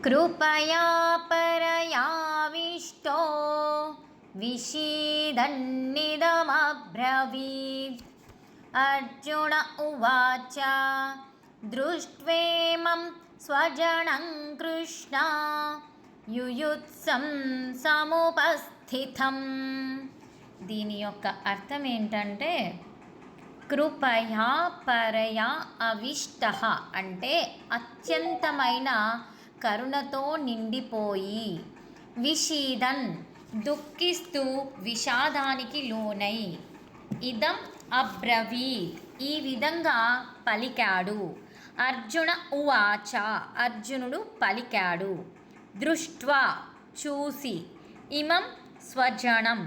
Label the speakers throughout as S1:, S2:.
S1: कृपया परयाविष्टो विषीदन्निदमब्रवीत्। अर्जुन उवाच दृष्ट्वेमं स्वजनं कृष्ण युयुत्सं సముపస్థితం। దీని యొక్క అర్థం ఏంటంటే కృపయా పరయా అవిష్ట అంటే అత్యంతమైన కరుణతో నిండిపోయి, విషీదన్ దుఃఖిస్తూ విషాదానికి లోనై, ఇదం అబ్రవీత్ ఈ విధంగా పలికాడు. అర్జున ఉవాచ అర్జునుడు పలికాడు. దృష్ట్వా చూసి, ఇమం స్వజనం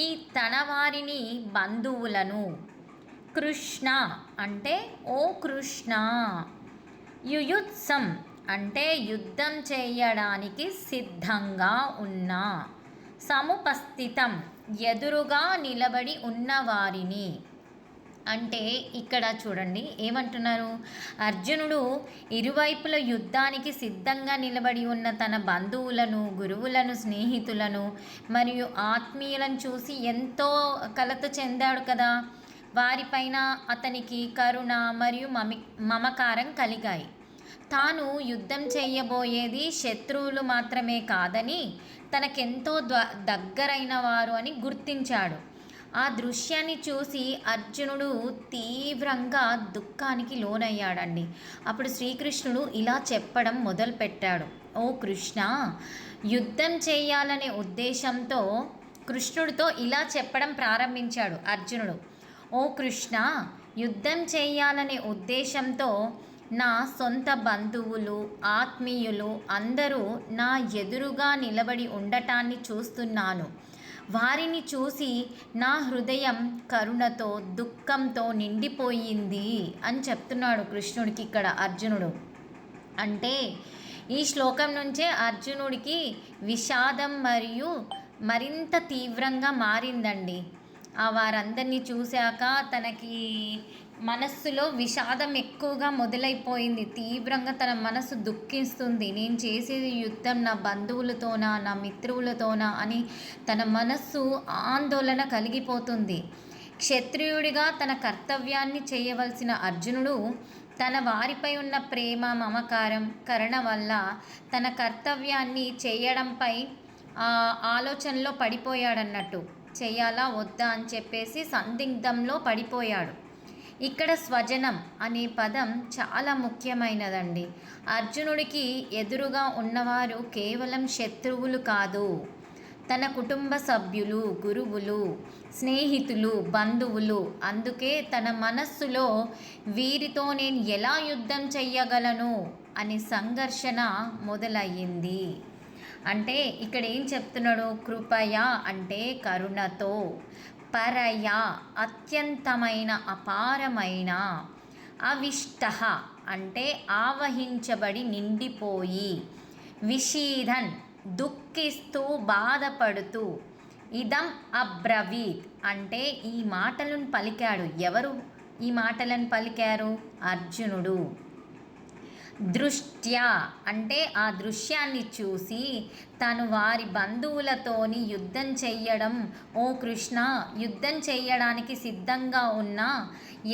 S1: ఈ తన వారిని బంధువులను, కృష్ణ అంటే ఓ కృష్ణ, యుయుత్సం అంటే యుద్ధం చేయడానికి సిద్ధంగా ఉన్న, సముపస్థితం ఎదురుగా నిలబడి ఉన్నవారిని. అంటే ఇక్కడ చూడండి ఏమంటున్నారు, అర్జునుడు ఇరువైపుల యుద్ధానికి సిద్ధంగా నిలబడి ఉన్న తన బంధువులను, గురువులను, స్నేహితులను మరియు ఆత్మీయులను చూసి ఎంతో కలత చెందాడు కదా. వారిపైన అతనికి కరుణ మరియు మమకారం కలిగాయి. తాను యుద్ధం చేయబోయేది శత్రువులు మాత్రమే కాదని, తనకెంతో దగ్గరైన వారు అని గుర్తించాడు. ఆ దృశ్యాన్ని చూసి అర్జునుడు తీవ్రంగా దుఃఖానికి లోనయ్యాడండి. అప్పుడు శ్రీకృష్ణుడు ఇలా చెప్పడం మొదలుపెట్టాడు. ఓ కృష్ణ, యుద్ధం చేయాలనే ఉద్దేశంతో కృష్ణుడితో ఇలా చెప్పడం ప్రారంభించాడు అర్జునుడు. ఓ కృష్ణ, యుద్ధం చేయాలనే ఉద్దేశంతో నా సొంత బంధువులు, ఆత్మీయులు అందరూ నా ఎదురుగా నిలబడి ఉండటాన్ని చూస్తున్నాను. వారిని చూసి నా హృదయం కరుణతో, దుఃఖంతో నిండిపోయింది అని చెప్తున్నాడు కృష్ణుడికి ఇక్కడ అర్జునుడు. అంటే ఈ శ్లోకం నుంచే అర్జునుడికి విషాదం మరియు మరింత తీవ్రంగా మారిందండి. వారందరినీ చూశాక తనకి మనస్సులో విషాదం ఎక్కువగా మొదలైపోయింది. తీవ్రంగా తన మనసు దుఃఖిస్తుంది. నేను చేసేది యుద్ధం నా బంధువులతోనా, నా మిత్రులతోనా అని తన మనస్సు ఆందోళన కలిగిపోతుంది. క్షత్రియుడిగా తన కర్తవ్యాన్ని చేయవలసిన అర్జునుడు తన వారిపై ఉన్న ప్రేమ, మమకారం, కరుణ వల్ల తన కర్తవ్యాన్ని చేయడంపై ఆలోచనలో పడిపోయాడన్నట్టు. చేయాలా వద్దా అని చెప్పేసి సందిగ్ధంలో పడిపోయాడు. ఇక్కడ స్వజనం అనే పదం చాలా ముఖ్యమైనదండి. అర్జునుడికి ఎదురుగా ఉన్నవారు కేవలం శత్రువులు కాదు, తన కుటుంబ సభ్యులు, గురువులు, స్నేహితులు, బంధువులు. అందుకే తన మనస్సులో వీరితో నేను ఎలా యుద్ధం చెయ్యగలను అనే సంఘర్షణ మొదలయ్యింది. అంటే ఇక్కడ ఏం చెప్తున్నాడు, కృపయ అంటే కరుణతో, పరయ అత్యంతమైన, అపారమైన, అవిష్ట అంటే ఆవహించబడి నిండిపోయి, విషీదన్ దుఃఖిస్తూ బాధపడుతూ, ఇదం అబ్రవీత్ అంటే ఈ మాటలను పలికాడు. ఎవరు ఈ మాటలను పలికారు? అర్జునుడు. దృష్ట్యా అంటే ఆ దృశ్యాన్ని చూసి తను వారి బంధువులతోని యుద్ధం చెయ్యడం, ఓ కృష్ణ, యుద్ధం చెయ్యడానికి సిద్ధంగా ఉన్న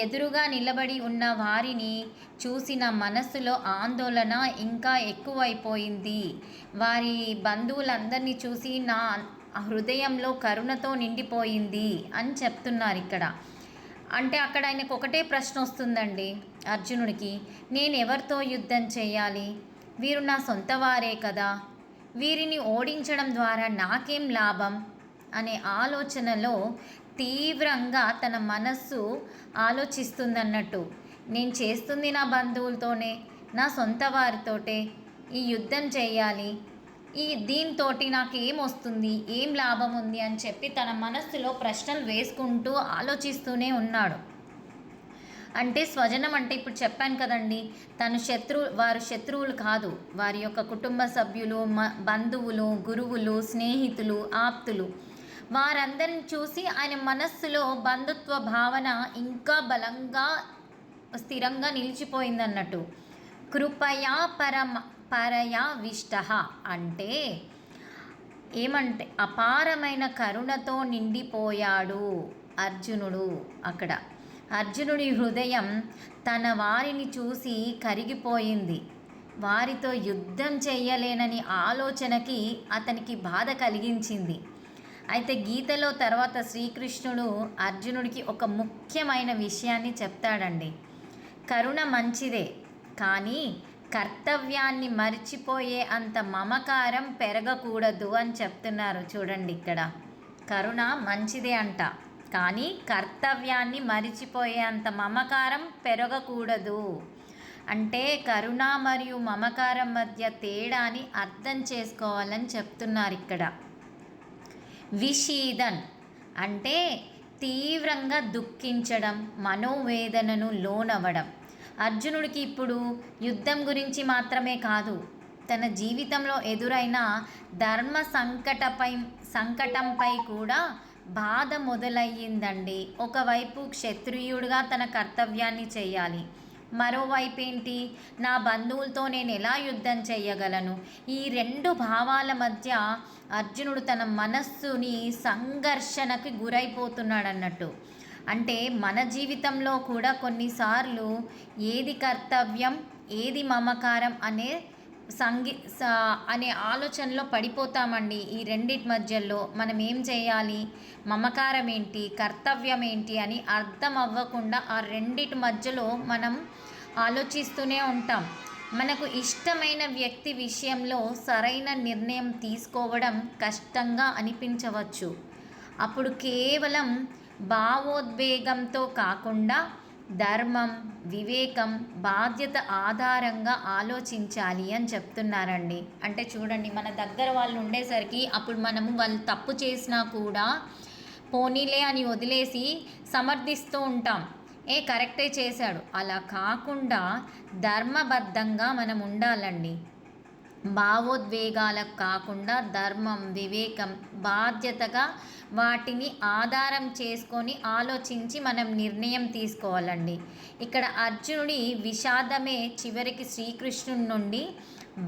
S1: ఎదురుగా నిలబడి ఉన్న వారిని చూసిన మనస్సులో ఆందోళన ఇంకా ఎక్కువైపోయింది. వారి బంధువులందరినీ చూసి నా హృదయంలో కరుణతో నిండిపోయింది అని చెప్తున్నారు ఇక్కడ. అంటే అక్కడ ఆయనకు ఒకటే ప్రశ్న వస్తుందండి అర్జునుడికి, నేను ఎవరితో యుద్ధం చేయాలి? వీరు నా సొంత వారే కదా, వీరిని ఓడించడం ద్వారా నాకేం లాభం అనే ఆలోచనలో తీవ్రంగా తన మనస్సు ఆలోచిస్తుందన్నట్టు. నేను చేస్తుంది నా బంధువులతోనే, నా సొంత వారితోటే ఈ యుద్ధం చేయాలి, దీంతో నాకు ఏమొస్తుంది, ఏం లాభం ఉంది అని చెప్పి తన మనస్సులో ప్రశ్నలు వేసుకుంటూ ఆలోచిస్తూనే ఉన్నాడు. అంటే స్వజనం అంటే ఇప్పుడు చెప్పాను కదండి, వారు శత్రువులు కాదు, వారి యొక్క కుటుంబ సభ్యులు, బంధువులు, గురువులు, స్నేహితులు, ఆప్తులు, వారందరిని చూసి ఆయన మనస్సులో బంధుత్వ భావన ఇంకా బలంగా స్థిరంగా నిలిచిపోయిందన్నట్టు. కృపయా పరయావిష్టః అంటే ఏమంటే అపారమైన కరుణతో నిండిపోయాడు అర్జునుడు. అక్కడ అర్జునుడి హృదయం తన వారిని చూసి కరిగిపోయింది. వారితో యుద్ధం చెయ్యలేనని ఆలోచనకి అతనికి బాధ కలిగించింది. అయితే గీతలో తర్వాత శ్రీకృష్ణుడు అర్జునుడికి ఒక ముఖ్యమైన విషయాన్ని చెప్తాడండి. కరుణ మంచిదే, కానీ కర్తవ్యాన్ని మర్చిపోయే అంత మమకారం పెరగకూడదు అని చెప్తున్నారు. చూడండి, ఇక్కడ కరుణ మంచిదే అంట, కానీ కర్తవ్యాన్ని మరిచిపోయే అంత మమకారం పెరగకూడదు. అంటే కరుణ మరియు మమకారం మధ్య తేడాని అర్థం చేసుకోవాలని చెప్తున్నారు ఇక్కడ. విషీదన్ అంటే తీవ్రంగా దుఃఖించడం, మనోవేదనను లోనవ్వడం. అర్జునుడికి ఇప్పుడు యుద్ధం గురించి మాత్రమే కాదు, తన జీవితంలో ఎదురైన ధర్మ సంకటంపై కూడా బాధ మొదలయ్యిందండి. ఒకవైపు క్షత్రియుడిగా తన కర్తవ్యాన్ని చేయాలి, మరోవైపు ఏంటి, నా బంధువులతో నేను ఎలా యుద్ధం చెయ్యగలను? ఈ రెండు భావాల మధ్య అర్జునుడు తన మనస్సుని సంఘర్షణకి గురైపోతున్నాడు అన్నట్టు. అంటే మన జీవితంలో కూడా కొన్నిసార్లు ఏది కర్తవ్యం, ఏది మమకారం అనే ఆలోచనలో పడిపోతామండి. ఈ రెండిటి మధ్యలో మనం ఏం చేయాలి, మమకారం ఏంటి, కర్తవ్యం ఏంటి అని అర్థం అవ్వకుండా ఆ రెండిటి మధ్యలో మనం ఆలోచిస్తూనే ఉంటాం. మనకు ఇష్టమైన వ్యక్తి విషయంలో సరైన నిర్ణయం తీసుకోవడం కష్టంగా అనిపించవచ్చు. అప్పుడు కేవలం భావోద్వేగంతో కాకుండా ధర్మం, వివేకం, బాధ్యత ఆధారంగా ఆలోచించాలి అని చెప్తున్నారండి. అంటే చూడండి, మన దగ్గర వాళ్ళు ఉండేసరికి అప్పుడు మనము వాళ్ళు తప్పు చేసినా కూడా పోనీలే అని వదిలేసి సమర్థిస్తూ ఉంటాం, కరెక్టే చేశాడు. అలా కాకుండా ధర్మబద్ధంగా మనం ఉండాలండి. భావోద్వేగాలకు కాకుండా ధర్మం, వివేకం, బాధ్యతగా వాటిని ఆధారం చేసుకొని ఆలోచించి మనం నిర్ణయం తీసుకోవాలండి. ఇక్కడ అర్జునుడి విషాదమే చివరికి శ్రీకృష్ణుడి నుండి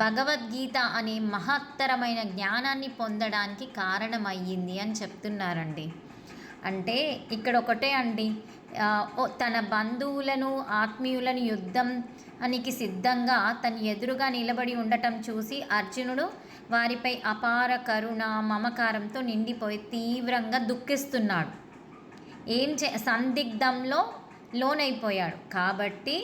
S1: భగవద్గీత అనే మహత్తరమైన జ్ఞానాన్ని పొందడానికి కారణమయ్యింది అని చెప్తున్నారండి. అంటే ఇక్కడ ఒకటే అండి, తన బంధువులను, ఆత్మీయులను యుద్ధానికి సిద్ధంగా తన ఎదురుగా నిలబడి ఉండటం చూసి అర్జునుడు వారిపై అపార కరుణ, మమకారంతో నిండిపోయి తీవ్రంగా దుఃఖిస్తున్నాడు. సందిగ్ధంలో లోనైపోయాడు. కాబట్టి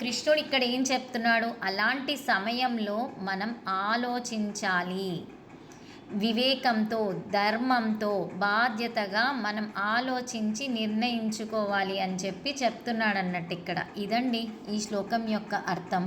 S1: కృష్ణుడు ఇక్కడ ఏం చెప్తున్నాడు, అలాంటి సమయంలో మనం ఆలోచించాలి. వివేకంతో, ధర్మంతో, బాధ్యతగా మనం ఆలోచించి నిర్ణయించుకోవాలి అని చెప్తున్నాడు అన్నట్టు ఇక్కడ. ఇదండి ఈ శ్లోకం యొక్క అర్థం.